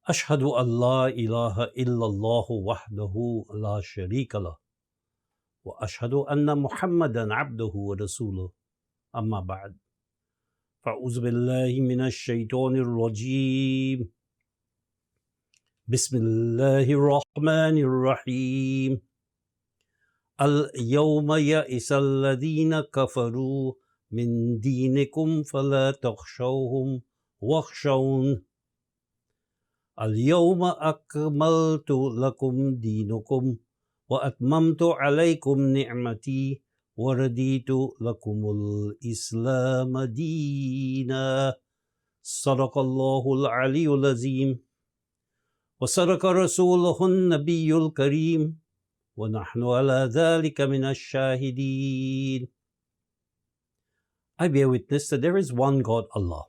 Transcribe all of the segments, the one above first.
أشهد أن لا إله إلا الله وحده لا شريك له وأشهد أن محمدا عبده ورسوله أما بعد فأعوذ بالله من الشيطان الرجيم بسم الله الرحمن الرحيم اليوم يئس الذين كفروا من دينكم فلا تخشوهم واخشون اليوم أكملت لكم دينكم وأتممت عليكم نعمتي ورديت لكم الإسلام دينا صدق الله العلي العظيم وصدق رسوله النبي الكريم ونحن على ذلك من الشاهدين. I bear witness that there is one God, Allah.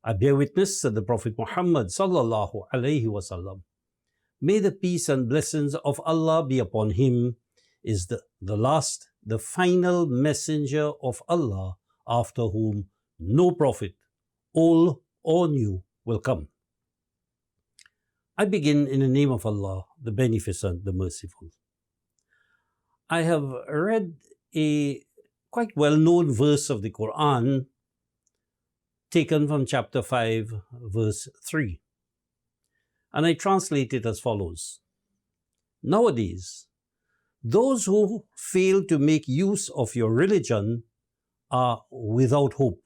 I bear witness that the Prophet Muhammad sallallahu alaihi wasallam, may the peace and blessings of Allah be upon him, is the last, the final messenger of Allah, after whom no prophet, old or new, will come. I begin in the name of Allah, the Beneficent, the Merciful. I have read a quite well-known verse of the Quran, taken from chapter 5, verse 3. And I translate it as follows. Nowadays, those who fail to make use of your religion are without hope.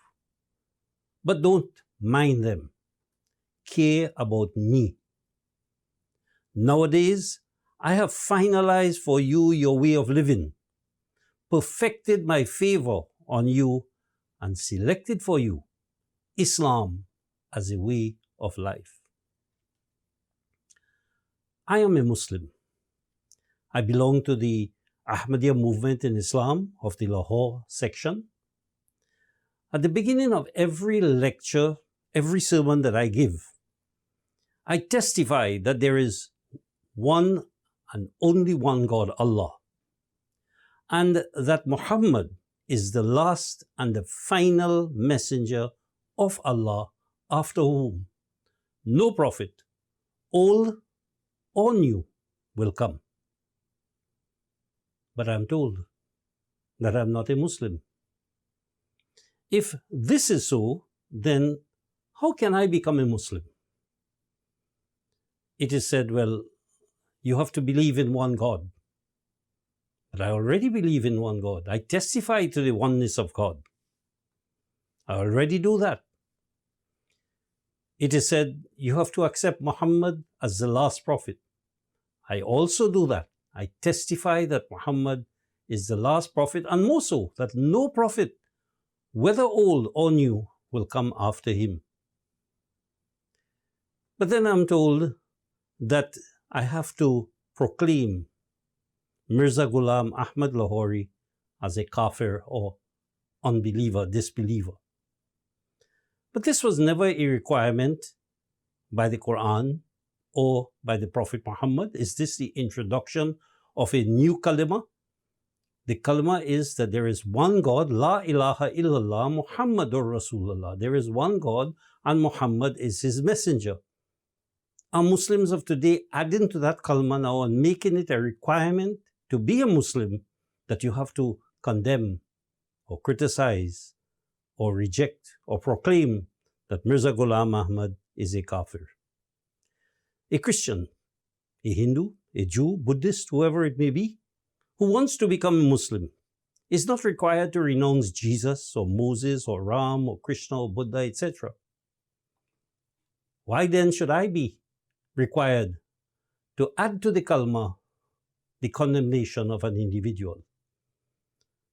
But don't mind them. Care about me. Nowadays, I have finalized for you your way of living, perfected my favor on you, and selected for you Islam as a way of life. I am a Muslim. I belong to the Ahmadiyya movement in Islam of the Lahore section. At the beginning of every lecture, every sermon that I give, I testify that there is one and only one God, Allah, and that Muhammad is the last and the final messenger of Allah, after whom no prophet, old or new, will come. But I am told that I am not a Muslim. If this is so, then how can I become a Muslim? It is said, well, you have to believe in one God. But I already believe in one God. I testify to the oneness of God. I already do that. It is said you have to accept Muhammad as the last prophet. I also do that. I testify that Muhammad is the last prophet, and more so, that no prophet, whether old or new, will come after him. But then I'm told that I have to proclaim Mirza Ghulam Ahmad Lahori as a kafir or unbeliever, disbeliever. But this was never a requirement by the Quran or by the Prophet Muhammad. Is this the introduction of a new kalima? The kalima is that there is one God, La ilaha illallah Muhammadur Rasulullah. There is one God and Muhammad is his messenger. Are Muslims of today adding to that kalima now and making it a requirement to be a Muslim that you have to condemn or criticize or reject or proclaim that Mirza Ghulam Ahmad is a kafir? A Christian, a Hindu, a Jew, Buddhist, whoever it may be, who wants to become a Muslim is not required to renounce Jesus or Moses or Ram or Krishna or Buddha, etc. Why then should I be required to add to the kalma the condemnation of an individual?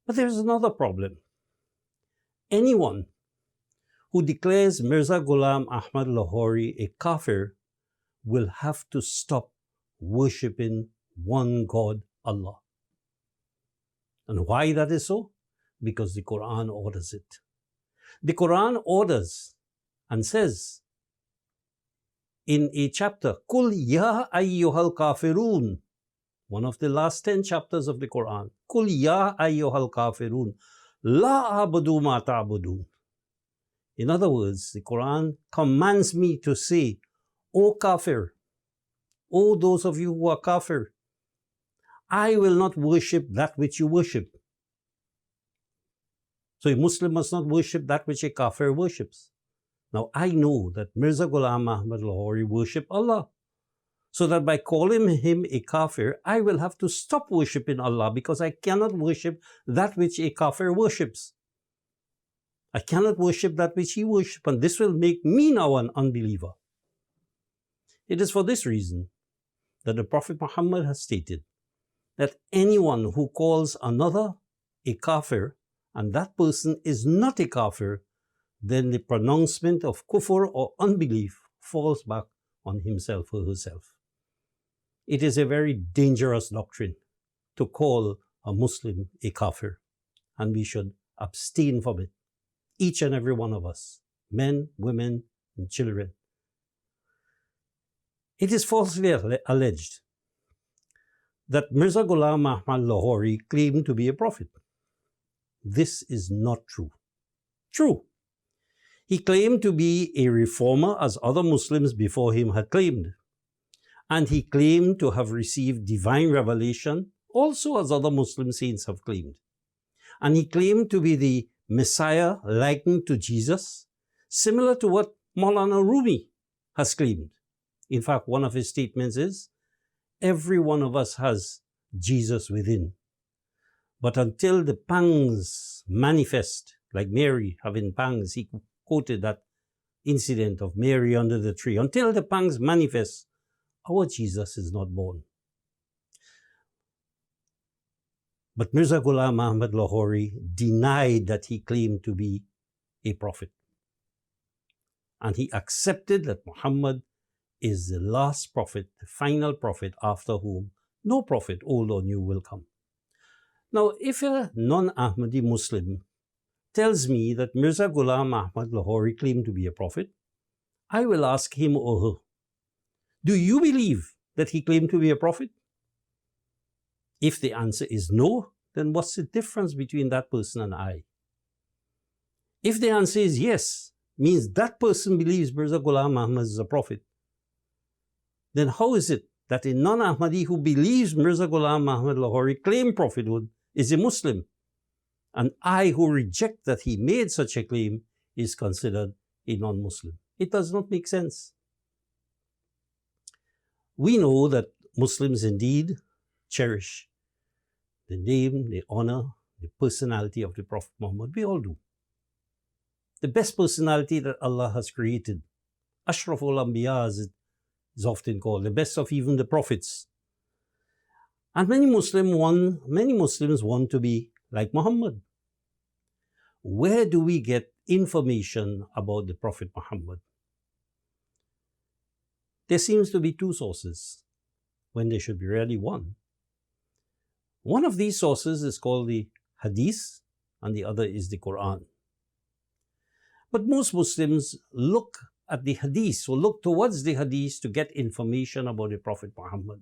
But there's another problem. Anyone who declares Mirza Ghulam Ahmad Lahori a kafir will have to stop worshipping one God, Allah. And why that is so? Because the Quran orders it. The Quran orders and says in a chapter, Kul ya ayyuhal kafirun, one of the last 10 chapters of the Quran, Kul ya ayyuhal kafirun, la abudu ma ta'budun. In other words, the Quran commands me to say, O kafir, O those of you who are kafir, I will not worship that which you worship. So a Muslim must not worship that which a kafir worships. Now I know that Mirza Ghulam Ahmad Lahori worshipped Allah. So that by calling him a kafir, I will have to stop worshipping Allah because I cannot worship that which a kafir worships. I cannot worship that which he worships, and this will make me now an unbeliever. It is for this reason that the Prophet Muhammad has stated that anyone who calls another a kafir and that person is not a kafir, then the pronouncement of kufr or unbelief falls back on himself or herself. It is a very dangerous doctrine to call a Muslim a kafir, and we should abstain from it, each and every one of us, men, women, and children. It is falsely alleged that Mirza Ghulam Ahmad Lahori claimed to be a prophet. This is not true. True. He claimed to be a reformer as other Muslims before him had claimed. And he claimed to have received divine revelation also as other Muslim saints have claimed. And he claimed to be the Messiah likened to Jesus, similar to what Maulaana Rumi has claimed. In fact, one of his statements is, every one of us has Jesus within. But until the pangs manifest, like Mary having pangs, he quoted that incident of Mary under the tree. Until the pangs manifest, our Jesus is not born. But Mirza Ghulam Ahmad Lahori denied that he claimed to be a prophet. And he accepted that Muhammad is the last prophet, the final prophet after whom no prophet, old or new, will come. Now, if a non-Ahmadi Muslim tells me that Mirza Ghulam Ahmad Lahori claimed to be a prophet, I will ask him or her, do you believe that he claimed to be a prophet? If the answer is no, then what's the difference between that person and I? If the answer is yes, means that person believes Mirza Ghulam Ahmad is a prophet, then how is it that a non-Ahmadi who believes Mirza Ghulam Ahmad Lahori claimed prophethood is a Muslim, and I who reject that he made such a claim is considered a non-Muslim? It does not make sense. We know that Muslims indeed cherish the name, the honor, the personality of the Prophet Muhammad. We all do. The best personality that Allah has created, Ashraful Anbiya as it is often called, the best of even the prophets. And many Muslims want to be like Muhammad. Where do we get information about the Prophet Muhammad? There seems to be two sources, when there should be really one. One of these sources is called the Hadith, and the other is the Quran. But most Muslims look at the Hadith, or look towards the Hadith to get information about the Prophet Muhammad.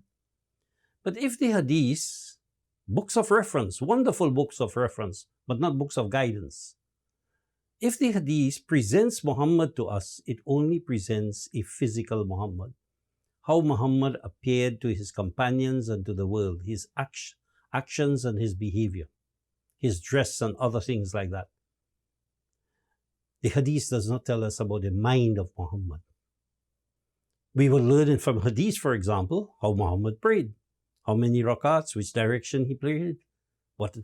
But if the Hadith, books of reference, wonderful books of reference, but not books of guidance, if the Hadith presents Muhammad to us, it only presents a physical Muhammad. How Muhammad appeared to his companions and to the world, his actions and his behavior, his dress and other things like that. The Hadith does not tell us about the mind of Muhammad. We will learn from Hadith, for example, how Muhammad prayed, how many rakats, which direction he prayed, what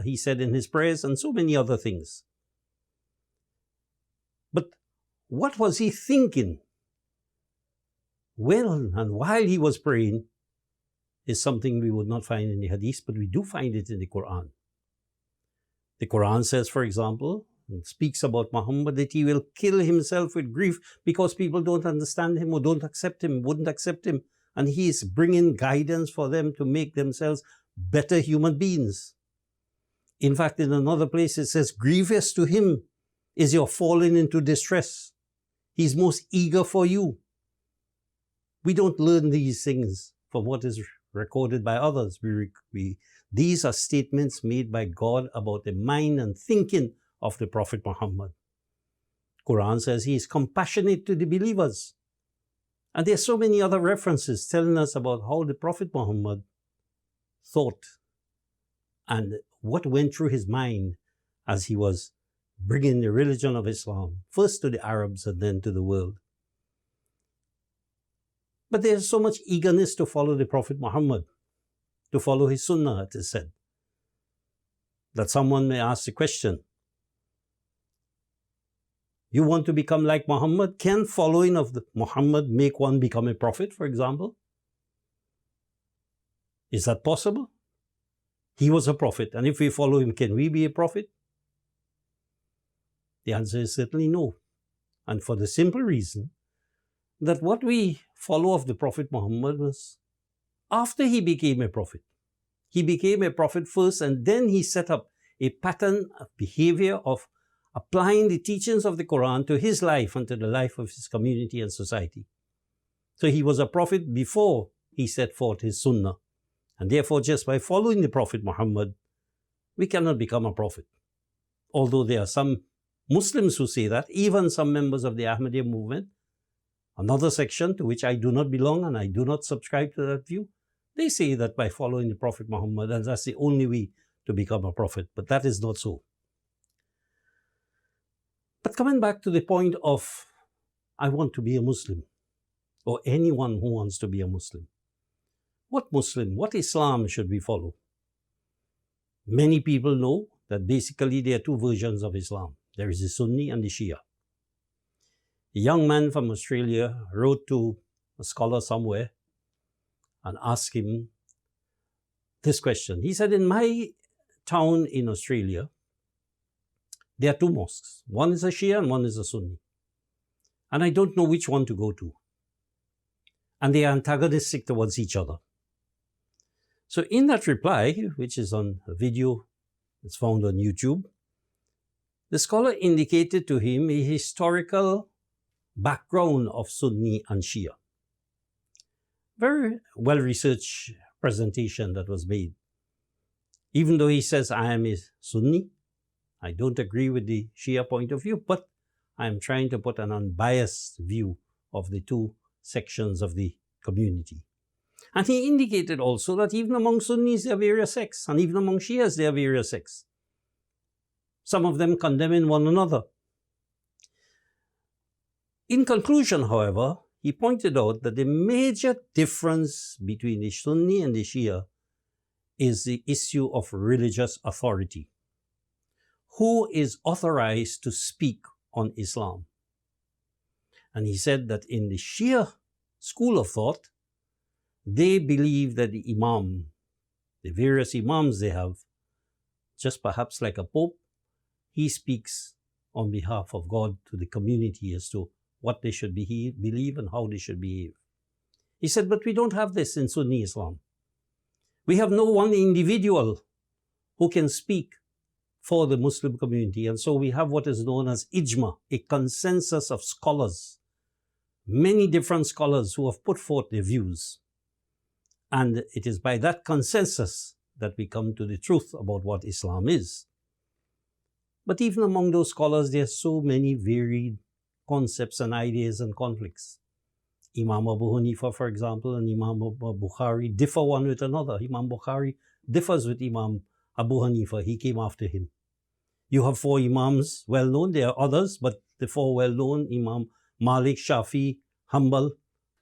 he said in his prayers, and so many other things. But what was he thinking when and while he was praying is something we would not find in the Hadith, but we do find it in the Quran. The Quran says, for example, and speaks about Muhammad, that he will kill himself with grief because people don't understand him or don't accept him, wouldn't accept him. And he is bringing guidance for them to make themselves better human beings. In fact, in another place it says, grievous to him is your falling into distress. He's most eager for you. We don't learn these things from what is recorded by others. These are statements made by God about the mind and thinking of the Prophet Muhammad. Quran says he is compassionate to the believers. And there are so many other references telling us about how the Prophet Muhammad thought and what went through his mind as he was bringing the religion of Islam, first to the Arabs and then to the world. But there's so much eagerness to follow the Prophet Muhammad, to follow his sunnah, it is said, that someone may ask the question, you want to become like Muhammad? Can following of Muhammad make one become a prophet, for example? Is that possible? He was a prophet, and if we follow him, can we be a prophet? The answer is certainly no. And for the simple reason that what we follow of the Prophet Muhammad was after he became a prophet. He became a prophet first, and then he set up a pattern of behavior of applying the teachings of the Quran to his life and to the life of his community and society. So he was a prophet before he set forth his sunnah. And therefore, just by following the Prophet Muhammad, we cannot become a prophet. Although there are some Muslims who say that, even some members of the Ahmadiyya movement, another section to which I do not belong and I do not subscribe to that view, they say that by following the Prophet Muhammad, that's the only way to become a prophet. But that is not so. But coming back to the point of, I want to be a Muslim, or anyone who wants to be a Muslim. What Muslim, what Islam should we follow? Many people know that basically there are two versions of Islam. There is the Sunni and the Shia. A young man from Australia wrote to a scholar somewhere and asked him this question. He said, in my town in Australia, there are two mosques. One is a Shia and one is a Sunni. And I don't know which one to go to. And they are antagonistic towards each other. So in that reply, which is on a video that's found on YouTube, the scholar indicated to him a historical background of Sunni and Shia. Very well-researched presentation that was made. Even though he says, I am a Sunni, I don't agree with the Shia point of view, but I am trying to put an unbiased view of the two sections of the community. And he indicated also that even among Sunnis there are various sects, and even among Shias there are various sects. Some of them condemning one another. In conclusion, however, he pointed out that the major difference between the Sunni and the Shia is the issue of religious authority. Who is authorized to speak on Islam? And he said that in the Shia school of thought, they believe that the Imam, the various Imams they have, just perhaps like a Pope, he speaks on behalf of God to the community as to what they should believe and how they should behave. He said, but we don't have this in Sunni Islam. We have no one individual who can speak for the Muslim community. And so we have what is known as ijma, a consensus of scholars, many different scholars who have put forth their views. And it is by that consensus that we come to the truth about what Islam is. But even among those scholars, there are so many varied concepts and ideas and conflicts. Imam Abu Hanifa, for example, and Imam Bukhari differ one with another. Imam Bukhari differs with Imam Abu Hanifa. He came after him. You have four Imams well known. There are others, but the four well known, Imam Malik, Shafi, Hanbal,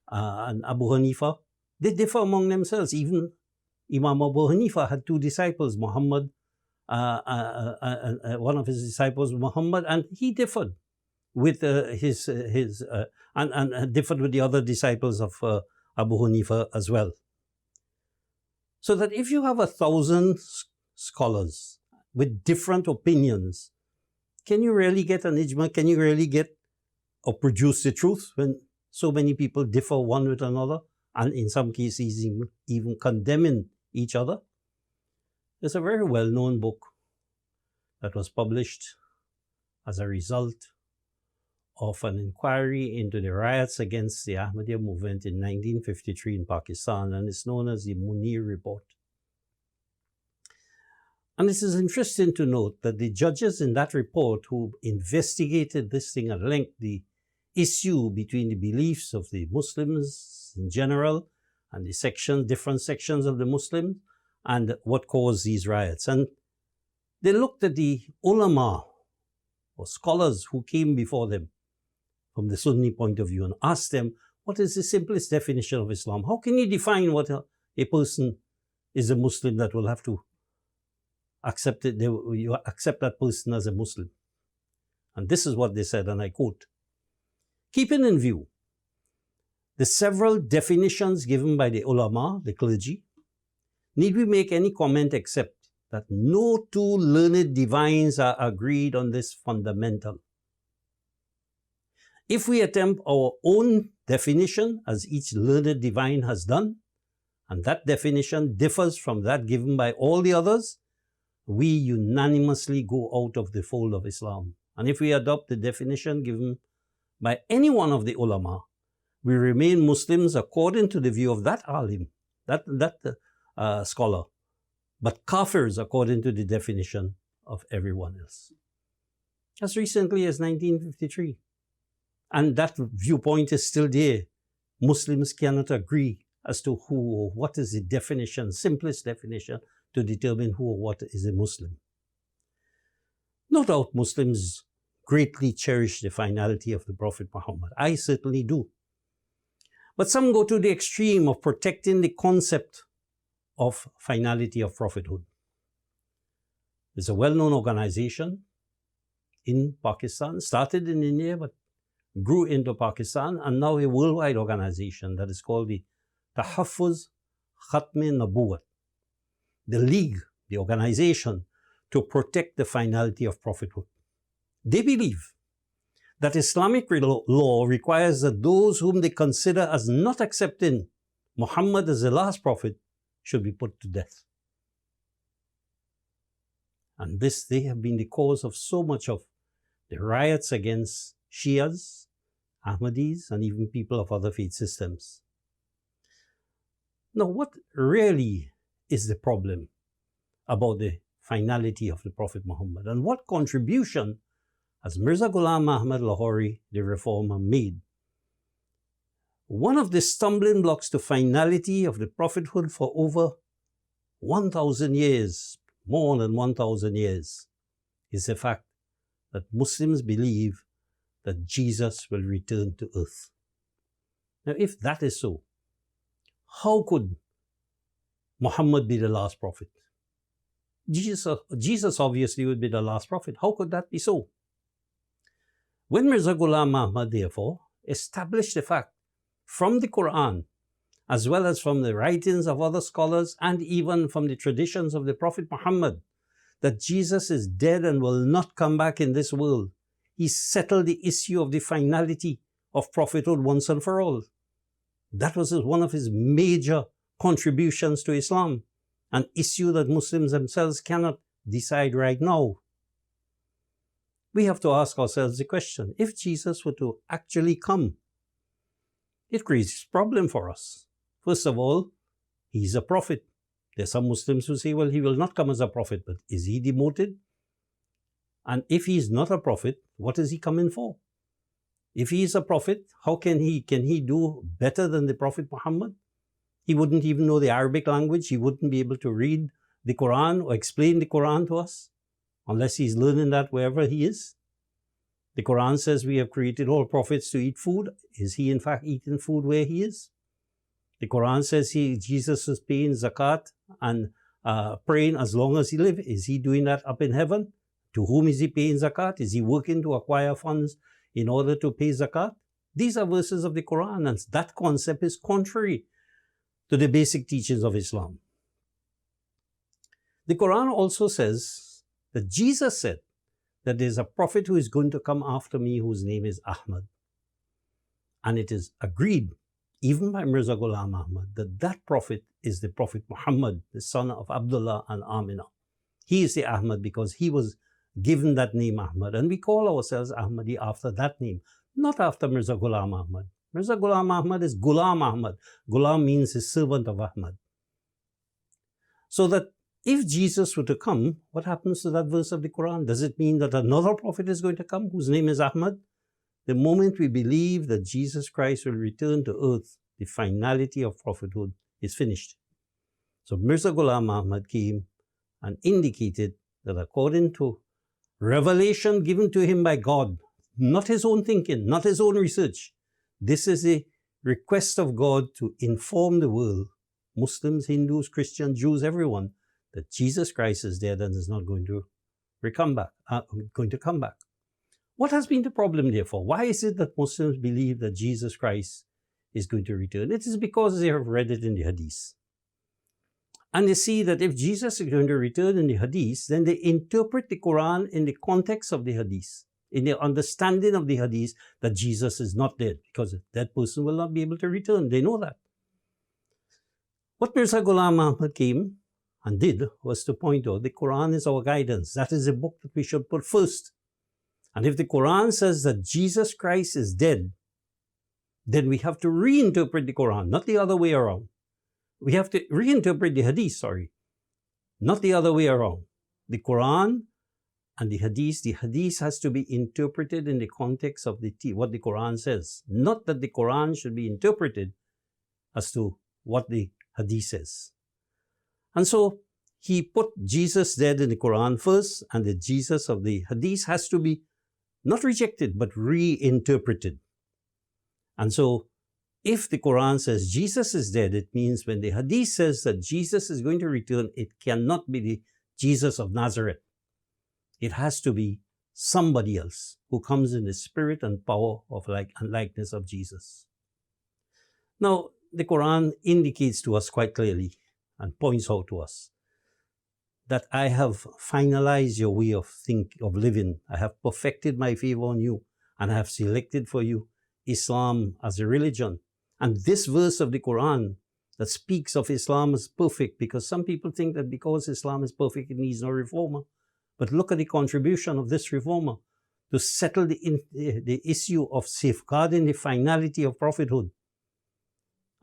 and Abu Hanifa, they differ among themselves. Even Imam Abu Hanifa had two disciples, Muhammad, one of his disciples, Muhammad, and he differed with and differed with the other disciples of Abu Hanifa as well. So that if you have 1,000 scholars with different opinions, can you really get an ijma? Can you really get or produce the truth when so many people differ one with another, and in some cases even condemning each other? There's a very well-known book that was published as a result of an inquiry into the riots against the Ahmadiyya movement in 1953 in Pakistan, and it's known as the Munir Report. And this is interesting to note that the judges in that report who investigated this thing at length, the issue between the beliefs of the Muslims in general and the different sections of the Muslims, and what caused these riots. And they looked at the ulama, or scholars who came before them from the Sunni point of view, and asked them, what is the simplest definition of Islam? How can you define what a person is a Muslim that will have to accept it? You accept that person as a Muslim. And this is what they said, and I quote, "Keeping in view the several definitions given by the ulama, the clergy, need we make any comment except that no two learned divines are agreed on this fundamental? If we attempt our own definition, as each learned divine has done, and that definition differs from that given by all the others, we unanimously go out of the fold of Islam. And if we adopt the definition given by any one of the ulama, we remain Muslims according to the view of that alim, that scholar, but kafirs according to the definition of everyone else." As recently as 1953. And that viewpoint is still there. Muslims cannot agree as to who or what is the definition, simplest definition, to determine who or what is a Muslim. No doubt Muslims greatly cherish the finality of the Prophet Muhammad. I certainly do. But some go to the extreme of protecting the concept of finality of prophethood. There's a well-known organization in Pakistan, started in India, but grew into Pakistan, and now a worldwide organization that is called the Tahaffuz Khatmi Nabuwat, the league, the organization to protect the finality of prophethood. They believe that Islamic law requires that those whom they consider as not accepting Muhammad as the last prophet should be put to death. And this, they have been the cause of so much of the riots against Shias, Ahmadis, and even people of other faith systems. Now, what really is the problem about the finality of the Prophet Muhammad, and what contribution has Mirza Ghulam Ahmad Lahori, the reformer, made? One of the stumbling blocks to finality of the prophethood for over 1,000 years, more than 1,000 years, is the fact that Muslims believe that Jesus will return to earth. Now, if that is so, how could Muhammad be the last prophet? Jesus obviously would be the last prophet. How could that be so? When Mirza Ghulam Ahmad, therefore, established the fact from the Quran, as well as from the writings of other scholars, and even from the traditions of the Prophet Muhammad, that Jesus is dead and will not come back in this world, he settled the issue of the finality of prophethood once and for all. That was one of his major contributions to Islam, an issue that Muslims themselves cannot decide right now. We have to ask ourselves the question, if Jesus were to actually come, it creates a problem for us. First of all, he's a prophet. There's some Muslims who say, well, he will not come as a prophet, but is he demoted? And if he's not a prophet, what is he coming for? If he is a prophet, how can he do better than the Prophet Muhammad? He wouldn't even know the Arabic language. He wouldn't be able to read the Quran or explain the Quran to us, unless he's learning that wherever he is. The Quran says we have created all prophets to eat food. Is he in fact eating food where he is? The Quran says Jesus is paying zakat and praying as long as he lives. Is he doing that up in heaven? To whom is he paying zakat? Is he working to acquire funds in order to pay zakat? These are verses of the Quran, and that concept is contrary to the basic teachings of Islam. The Quran also says that Jesus said that there is a prophet who is going to come after me whose name is Ahmad. And it is agreed, even by Mirza Ghulam Ahmad, that that prophet is the Prophet Muhammad, the son of Abdullah and Amina. He is the Ahmad because he was given that name Ahmad. And we call ourselves Ahmadi after that name, not after Mirza Ghulam Ahmad. Mirza Ghulam Ahmad is Ghulam Ahmad. Ghulam means his servant of Ahmad. So that if Jesus were to come, what happens to that verse of the Quran? Does it mean that another prophet is going to come whose name is Ahmad? the moment we believe that Jesus Christ will return to earth, the finality of prophethood is finished. So Mirza Ghulam Ahmad came and indicated that according to revelation given to him by God, not his own thinking, not his own research, this is a request of God to inform the world, Muslims, Hindus, Christians, Jews, everyone, that Jesus Christ is dead and is not going to come back. What has been the problem, therefore? Why is it that Muslims believe that Jesus Christ is going to return? It is because they have read it in the Hadith. And they see that if Jesus is going to return in the Hadith, then they interpret the Quran in the context of the Hadith, in their understanding of the Hadith that Jesus is not dead, because that person will not be able to return. They know that. What Mirza Ghulam Ahmad came and did was to point out the Quran is our guidance. That is the book that we should put first. And if the Quran says that Jesus Christ is dead, then we have to reinterpret the Quran, not the other way around. We have to reinterpret the Hadith, not the other way around. The Quran and the Hadith has to be interpreted in the context of what the Quran says, not that the Quran should be interpreted as to what the Hadith says. And so he put Jesus dead in the Quran first, and the Jesus of the Hadith has to be not rejected, but reinterpreted. And so if the Quran says Jesus is dead, it means when the Hadith says that Jesus is going to return, it cannot be the Jesus of Nazareth. It has to be somebody else who comes in the spirit and power of and likeness of Jesus. Now, the Quran indicates to us quite clearly and points out to us that I have finalized your way of living. I have perfected my favor on you, and I have selected for you Islam as a religion. And this verse of the Quran that speaks of Islam as perfect, because some people think that because Islam is perfect, it needs no reformer. But look at the contribution of this reformer to settle the issue of safeguarding the finality of prophethood.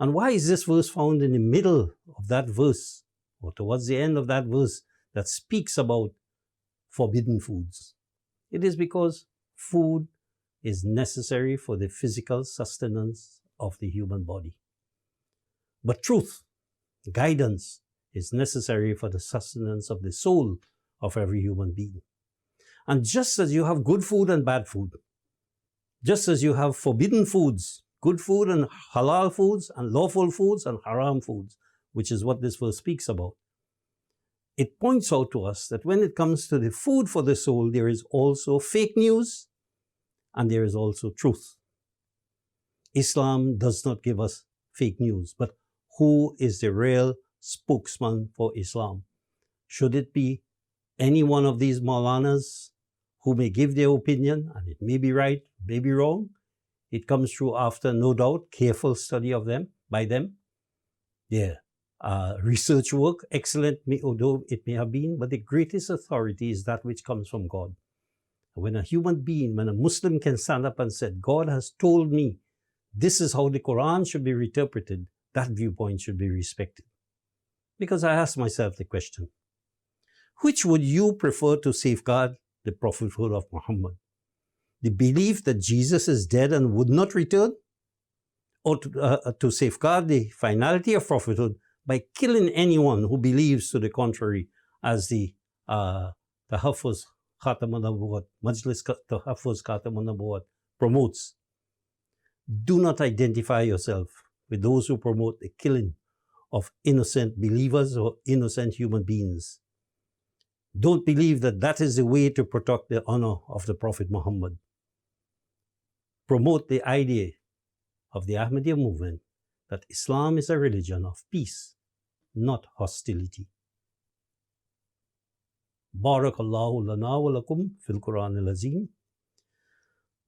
And why is this verse found in the middle of that verse, or towards the end of that verse that speaks about forbidden foods? It is because food is necessary for the physical sustenance of the human body. But truth, guidance, is necessary for the sustenance of the soul of every human being. And just as you have good food and bad food, just as you have forbidden foods, good food and halal foods, and lawful foods and haram foods, which is what this verse speaks about, it points out to us that when it comes to the food for the soul, there is also fake news and there is also truth. Islam does not give us fake news, but who is the real spokesman for Islam? Should it be any one of these Maulanas who may give their opinion, and it may be right, may be wrong? It comes through after, no doubt, careful study of them, by them. Their research work, excellent, although it may have been, but the greatest authority is that which comes from God. When a human being, when a Muslim can stand up and say, God has told me this is how the Quran should be interpreted, that viewpoint should be respected. Because I ask myself the question, which would you prefer to safeguard the prophethood of Muhammad? The belief that Jesus is dead and would not return? Or to safeguard the finality of prophethood by killing anyone who believes to the contrary, as the Tahaffuz Khatam al-Nabuwat, Majlis Tahaffuz Khatam al-Nabuwat promotes? Do not identify yourself with those who promote the killing of innocent believers or innocent human beings. Don't believe that that is the way to protect the honor of the Prophet Muhammad. Promote the idea of the Ahmadiyya movement that Islam is a religion of peace, not hostility. Barakallahu lana wa lakum fil Quran al-Azim.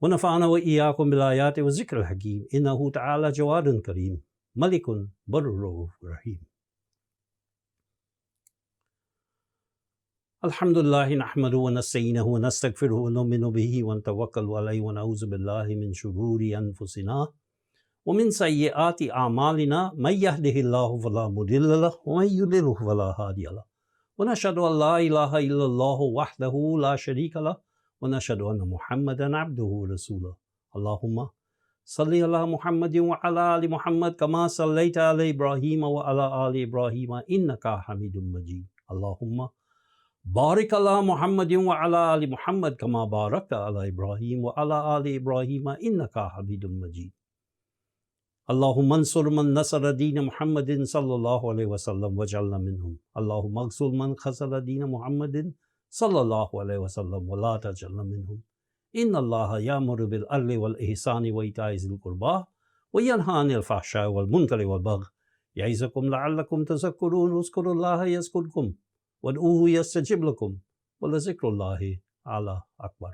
ونفعنا وإياكم بالآيات والذكر الحكيم إنه تعالى جواد كريم ملك بر رؤوف رحيم. الحمد لله نحمده ونستعينه ونستغفره ونؤمن به ونتوكل عليه ونعوذ بالله من شرور أنفسنا ومن سيئات أعمالنا من يهده الله فلا مضل له ومن يضلل فلا هادي له ونشهد أن لا إله إلا الله وحده لا شريك له ونشهد أن محمدا عبده ورسوله Allahumma salli ala Muhammadin wa ala ali Muhammad kama sallaita ala Ibrahim wa ala ali Ibrahim innaka Hamidum Majid. Allahumma barik ala Muhammadin wa ala ali Muhammad kama barakta ala Ibrahim wa ala ali Ibrahim innaka Hamidum Majid. Allahumma ansur man nasara dina Muhammadin sallallahu alaihi wasallam waj'alna minhum. Allahumma aghfir man khazala dina Muhammadin sallallahu alaihi wasallam wa la taj'alna minhum. Inna Allaha ya'muru bil adli wal ihsani wa ita'i zil qurba wa yanha 'anil fahsha'i wal munkari wal baghi ya'izukum la'allakum tadhakkarun. Uzkurullaha yazkurkum wad'uhu yastajib lakum wa la zikrullahi ala akbar.